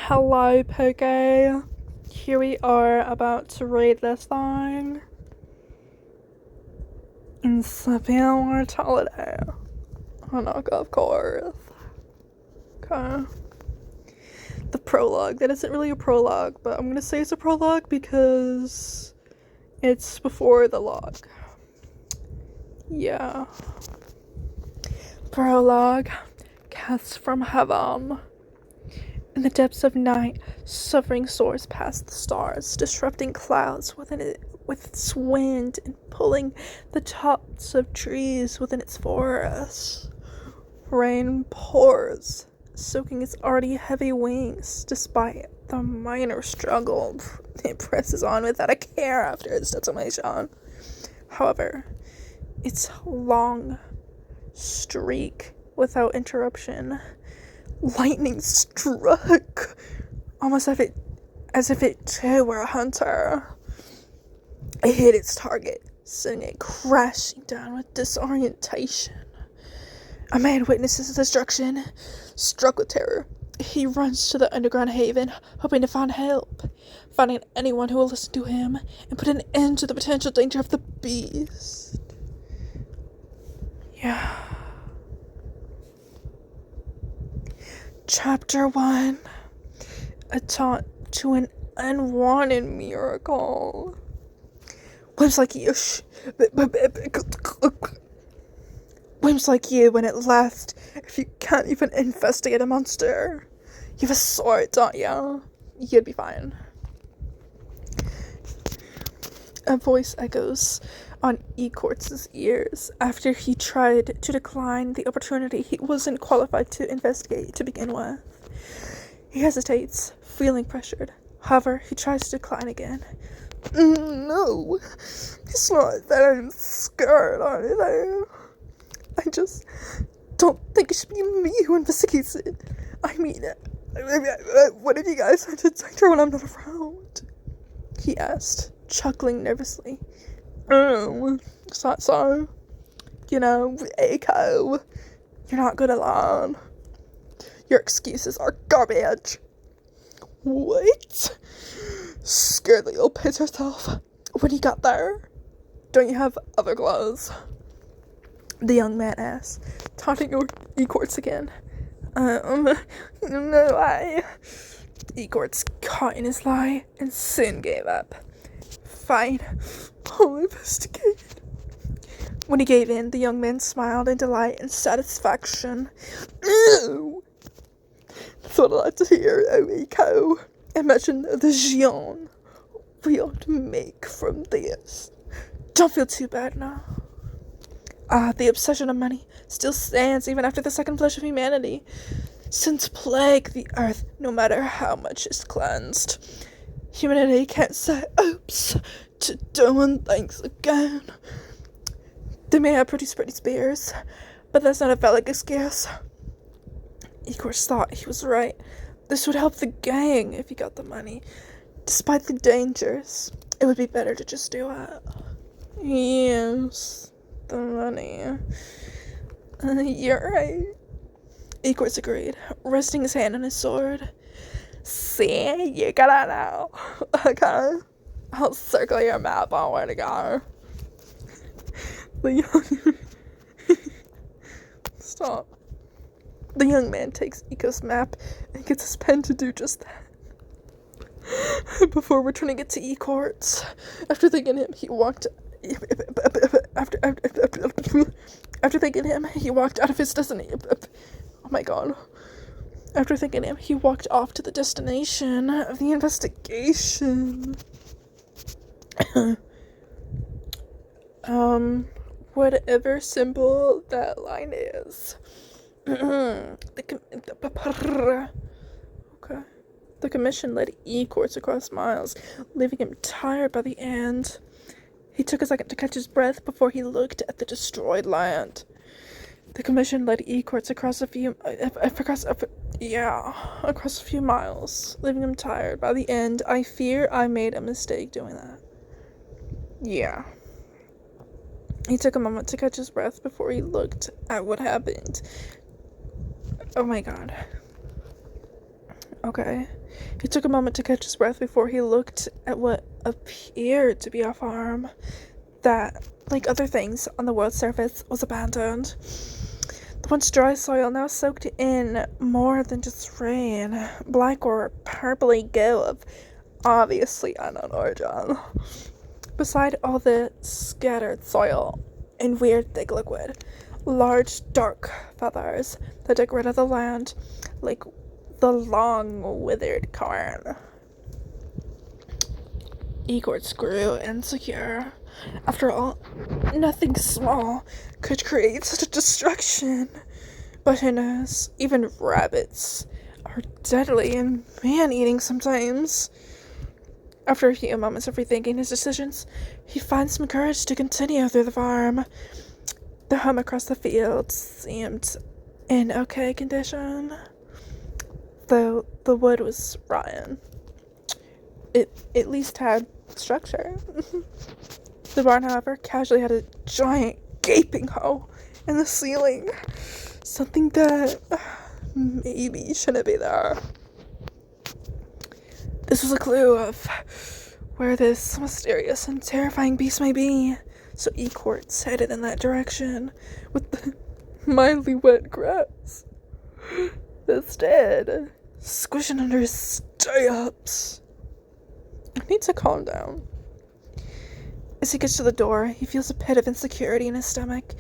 Hello, Poke. Here we are about to read this thing in Severe Mortality. Hanukkah, of course. Okay. The prologue. That isn't really a prologue, but I'm gonna say it's a prologue because it's before the log. Yeah. Prologue. Cast from heaven. In the depths of night, suffering soars past the stars, disrupting clouds with its wind and pulling the tops of trees within its forests. Rain pours, soaking its already heavy wings. Despite the minor struggle, it presses on without a care after its decimation. However, its long streak without interruption. Lightning struck, almost as if it too were a hunter. It hit its target, sending it crashing down with disorientation. A man witnesses the destruction. Struck with terror, he runs to the underground haven, hoping to find help, finding anyone who will listen to him and put an end to the potential danger of the beast. Yeah. Chapter 1. A taunt to an unwanted miracle. Whims like you, whims like you when at last, if you can't even investigate a monster. You have a sword, don't you? You'd be fine. A voice echoes on Ecort's ears after he tried to decline the opportunity he wasn't qualified to investigate to begin with. He hesitates, feeling pressured. However, he tries to decline again. No, it's not that I'm scared or anything. I just don't think it should be me who investigates it. I mean, what if you guys are to detect her when I'm not around? He asked, chuckling nervously. It's not so. You know, Eiko, you're not good at lying. Your excuses are garbage. What? Scaredly pissed herself. When you got there, don't you have other clothes? The young man asked, taunting Ecorts again. No, Ecorts caught in his lie and soon gave up. Fine, I'll investigate. When he gave in, the young man smiled in delight and satisfaction. Ew! That's what I like to hear, Eiko. Imagine the Gion we ought to make from this. Don't feel too bad now. The obsession of money still stands even after the second flush of humanity. Since plague the earth, no matter how much is cleansed. Humanity can't say oops to doing things again. They may have pretty spears, but that's not a valid excuse. Igor thought he was right. This would help the gang if he got the money. Despite the dangers, it would be better to just do it. Yes, the money. You're right. Igor agreed, resting his hand on his sword. See, you gotta know. Okay, I'll circle your map on where to go. The young... Stop. The young man takes Eiko's map and gets his pen to do just that. Before returning it to Ecorts. After thanking him, he walked... After thanking him, he walked out of his destiny. Oh my god. After thanking him, he walked off to the destination of the investigation. Whatever symbol that line is. Okay. The commission led Ecorts across miles, leaving him tired by the end. He took a second to catch his breath before he looked at the destroyed land. The commission led Ecorts across a few miles, leaving him tired. By the end, I fear I made a mistake doing that. Yeah. He took a moment to catch his breath before he looked at what happened. Oh my god. Okay. He took a moment to catch his breath before he looked at what appeared to be a farm that, like other things on the world's surface, was abandoned. The once dry soil now soaked in more than just rain, black or purpley goo of obviously unknown origin. Beside all the scattered soil and weird thick liquid, large dark feathers that decorated the land like the long withered corn. Igor grew insecure. After all, nothing small could create such a destruction. But who knows, even rabbits are deadly and man-eating sometimes. After a few moments of rethinking his decisions, he finds some courage to continue through the farm. The home across the fields seemed in okay condition, though the wood was rotten. It at least had structure. The barn, however, casually had a giant gaping hole in the ceiling. Something that maybe shouldn't be there. This was a clue of where this mysterious and terrifying beast may be, so Ecort's headed in that direction with the mildly wet grass that's dead, squishing under his stirrups. I need to calm down. As he gets to the door, he feels a pit of insecurity in his stomach.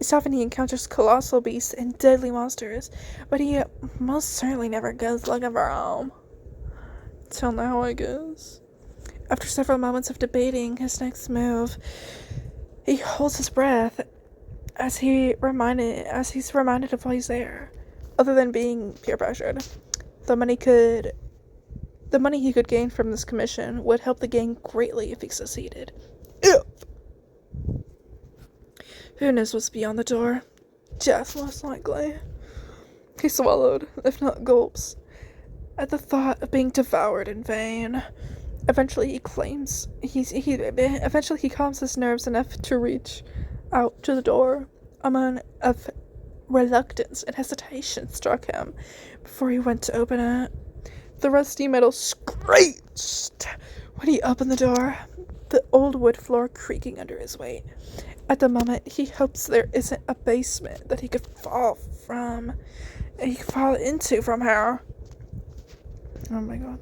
It's often he encounters colossal beasts and deadly monsters, but he most certainly never goes looking for them. Till now, I guess. After several moments of debating his next move, he holds his breath as he's reminded of why he's there. Other than being peer pressured, the money he could gain from this commission would help the gang greatly if he succeeded. Who knows what's beyond the door? Death, most likely. He swallowed, if not gulps, at the thought of being devoured in vain. Eventually he calms his nerves enough to reach out to the door. A moment of reluctance and hesitation struck him before he went to open it. The rusty metal screeched when he opened the door, the old wood floor creaking under his weight. At the moment, he hopes there isn't a basement that he could fall into from here. Oh my god.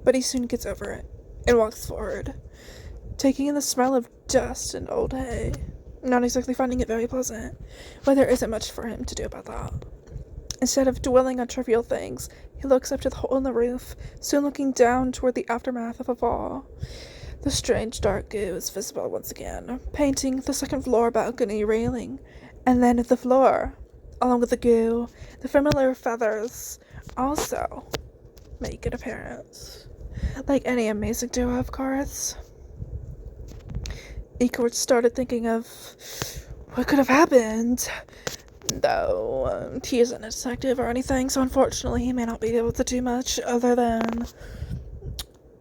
But he soon gets over it and walks forward, taking in the smell of dust and old hay, not exactly finding it very pleasant, but there isn't much for him to do about that. Instead of dwelling on trivial things, he looks up to the hole in the roof, soon looking down toward the aftermath of a fall. The strange dark goo is visible once again, painting the second floor balcony railing, and then the floor, along with the goo, the familiar feathers also make an appearance. Like any amazing duo of course. Ecort started thinking of what could have happened, though he isn't a detective or anything, so unfortunately he may not be able to do much other than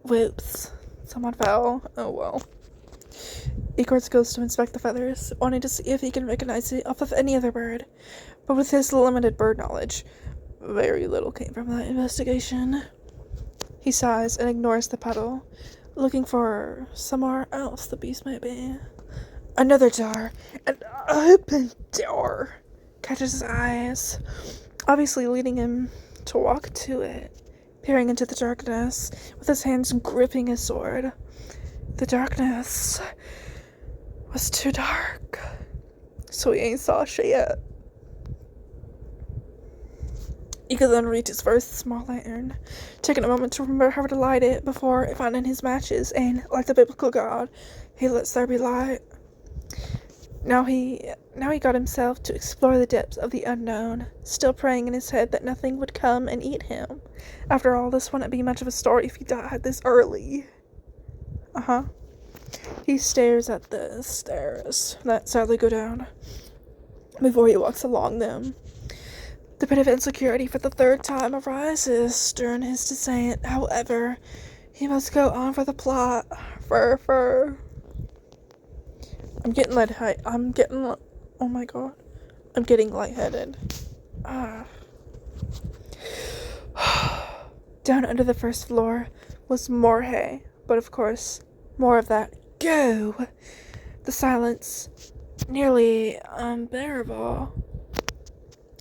whoops, someone fell. Oh well. Ecort goes to inspect the feathers, wanting to see if he can recognize it off of any other bird, but with his limited bird knowledge, very little came from that investigation. He sighs and ignores the puddle, looking for somewhere else the beast might be. Another door, an open door, catches his eyes, obviously leading him to walk to it, peering into the darkness, with his hands gripping his sword. The darkness was too dark, so he ain't saw shit yet. He could then reach his first small lantern, taking a moment to remember how to light it before finding his matches, and, like the biblical God, he lets there be light. Now he got himself to explore the depths of the unknown, still praying in his head that nothing would come and eat him. After all, this wouldn't be much of a story if he died this early. He stares at the stairs that sadly go down before he walks along them. The pit of insecurity for the third time arises during his descent. However, he must go on for the plot. I'm getting lightheaded. Down under the first floor was more hay, but of course, more of that go! The silence, nearly unbearable.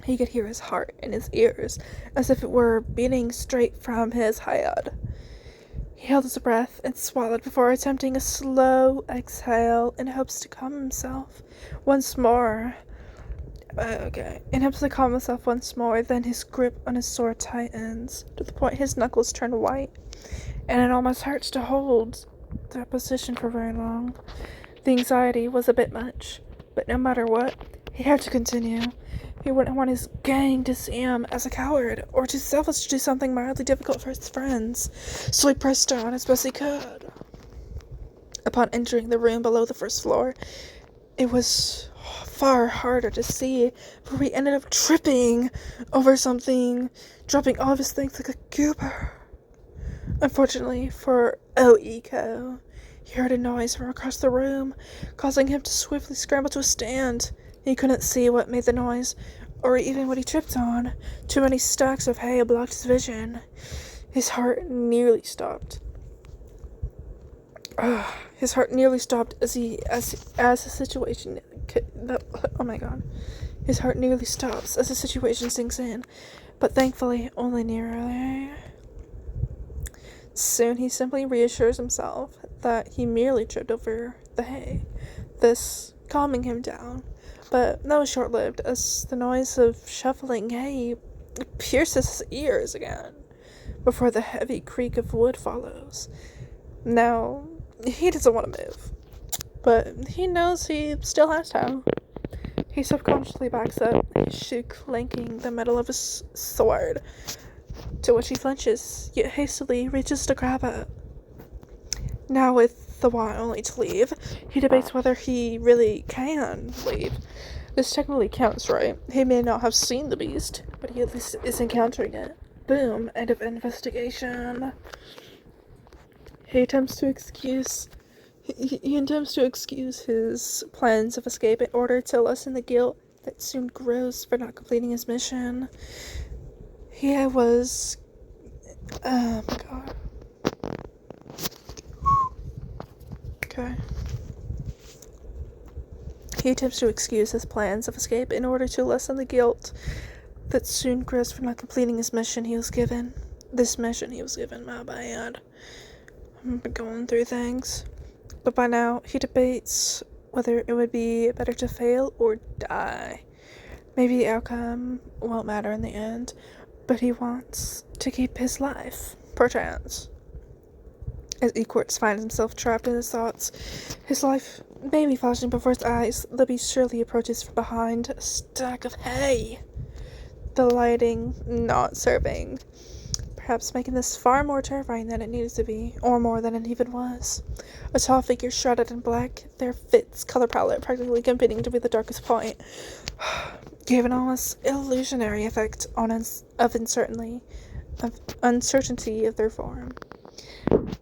He could hear his heart in his ears, as if it were beating straight from his head. He held his breath and swallowed before attempting a slow exhale in hopes to calm himself once more. In hopes to calm himself once more, then his grip on his sword tightens, to the point his knuckles turn white, and it almost hurts to hold that position for very long. The anxiety was a bit much, but no matter what, he had to continue. He wouldn't want his gang to see him as a coward, or too selfish to do something mildly difficult for his friends, so he pressed on as best he could. Upon entering the room below the first floor, it was far harder to see, for he ended up tripping over something, dropping all of his things like a goober. Unfortunately for Oiko, he heard a noise from across the room, causing him to swiftly scramble to a stand. He couldn't see what made the noise, or even what he tripped on. Too many stacks of hay blocked his vision. His heart nearly stopped. His heart nearly stopped as the situation. Oh my god. His heart nearly stops as the situation sinks in, but thankfully only nearly. Soon he simply reassures himself that he merely tripped over the hay, this calming him down. But that was short-lived, as the noise of shuffling hay pierces his ears again, before the heavy creak of wood follows. Now, he doesn't want to move, but he knows he still has to. He subconsciously backs up, his shoe clanking the metal of his sword, to which he flinches, yet hastily reaches to grab it. Now, with the want only to leave, he debates whether he really can leave. This technically counts, right? He may not have seen the beast, but he at least is encountering it. Boom, end of investigation. He attempts to excuse his plans of escape in order to lessen the guilt that soon grows for not completing his mission. Oh my god. Okay. He attempts to excuse his plans of escape in order to lessen the guilt that soon grows for not completing his mission he was given. This mission he was given, my bad. I'm going through things. But by now, he debates whether it would be better to fail or die. Maybe the outcome won't matter in the end, but he wants to keep his life, perchance. As Equartz finds himself trapped in his thoughts, his life may be flashing before his eyes, the beast surely approaches from behind a stack of hay. The lighting not serving, perhaps making this far more terrifying than it needed to be, or more than it even was. A tall figure shrouded in black, their fits color palette practically competing to be the darkest point, gave an almost illusionary effect of uncertainty of their form.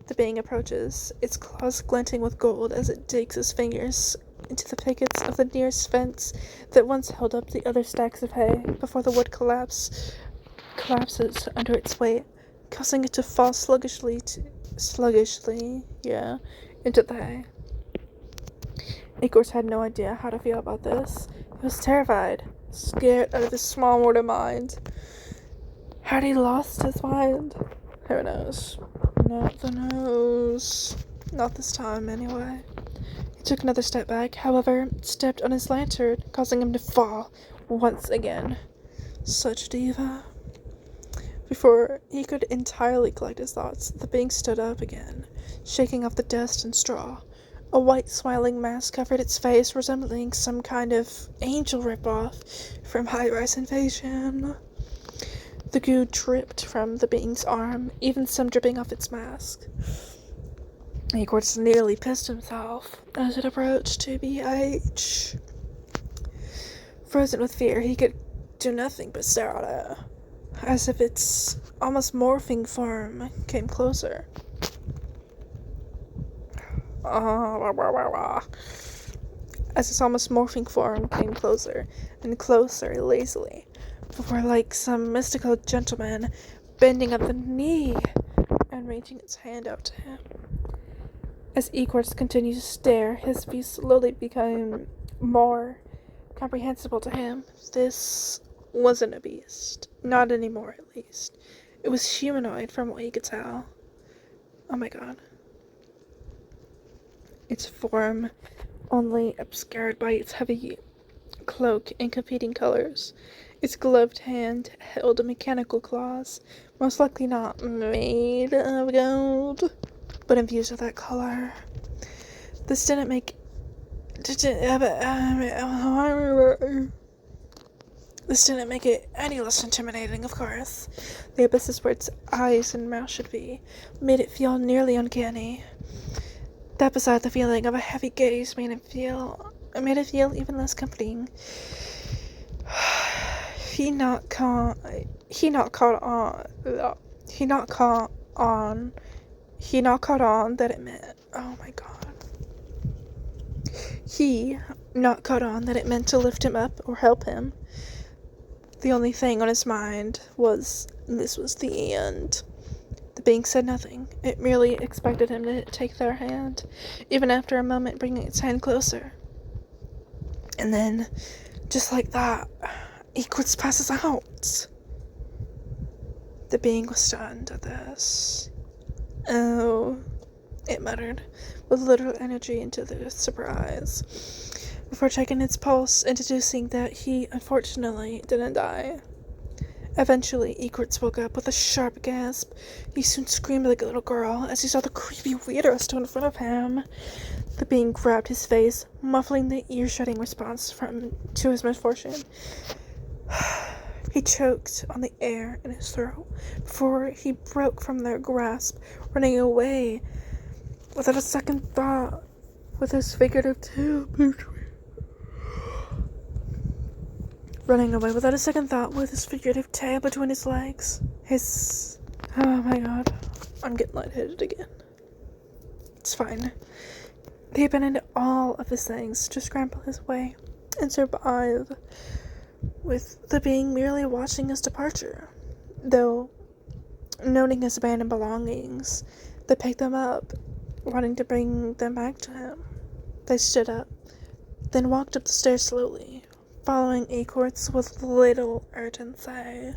The being approaches, its claws glinting with gold as it digs its fingers into the pickets of the nearest fence that once held up the other stacks of hay before the wood collapses under its weight, causing it to fall sluggishly into the hay. Equartz had no idea how to feel about this. He was terrified, scared out of his small mortal mind. Had he lost his mind? Who knows? Not the nose. Not this time, anyway. He took another step back, however, stepped on his lantern, causing him to fall once again. Such diva. Before he could entirely collect his thoughts, the being stood up again, shaking off the dust and straw. A white smiling mask covered its face, resembling some kind of angel ripoff from High Rise Invasion. The goo dripped from the being's arm, even some dripping off its mask. Equartz nearly pissed himself as it approached to BH. Frozen with fear, he could do nothing but stare at it, as if its almost morphing form came closer. As its almost morphing form came closer and closer lazily, before, like some mystical gentleman, bending at the knee and reaching its hand out to him. As Equartz continued to stare, his view slowly became more comprehensible to him. This wasn't a beast. Not anymore, at least. It was humanoid from what he could tell. Oh my god. Its form only obscured by its heavy cloak in competing colors. Its gloved hand held mechanical claws, most likely not made of gold, but infused with that color. This didn't make it any less intimidating, of course. The abyss's where its eyes and mouth should be made it feel nearly uncanny. That beside the feeling of a heavy gaze made it feel even less comforting. He not caught on that it meant, oh my god. He not caught on that it meant to lift him up or help him. The only thing on his mind was this was the end. The being said nothing. It merely expected him to take their hand, even after a moment bringing its hand closer. And then, just like that, Equartz passes out. The being was stunned at this. Oh, it muttered, with little energy into the surprise, before checking its pulse and deducing that he, unfortunately, didn't die. Eventually, Equartz woke up with a sharp gasp. He soon screamed like a little girl as he saw the creepy weirdo still in front of him. The being grabbed his face, muffling the ear-shutting response to his misfortune. He choked on the air in his throat before he broke from their grasp, running away without a second thought with his figurative tail between his legs. Oh my god, I'm getting lightheaded again. It's fine. He abandoned all of his things to scramble his way and survive, with the being merely watching his departure. Though, noting his abandoned belongings, they picked them up, wanting to bring them back to him. They stood up, then walked up the stairs slowly, following Equartz with little urgency.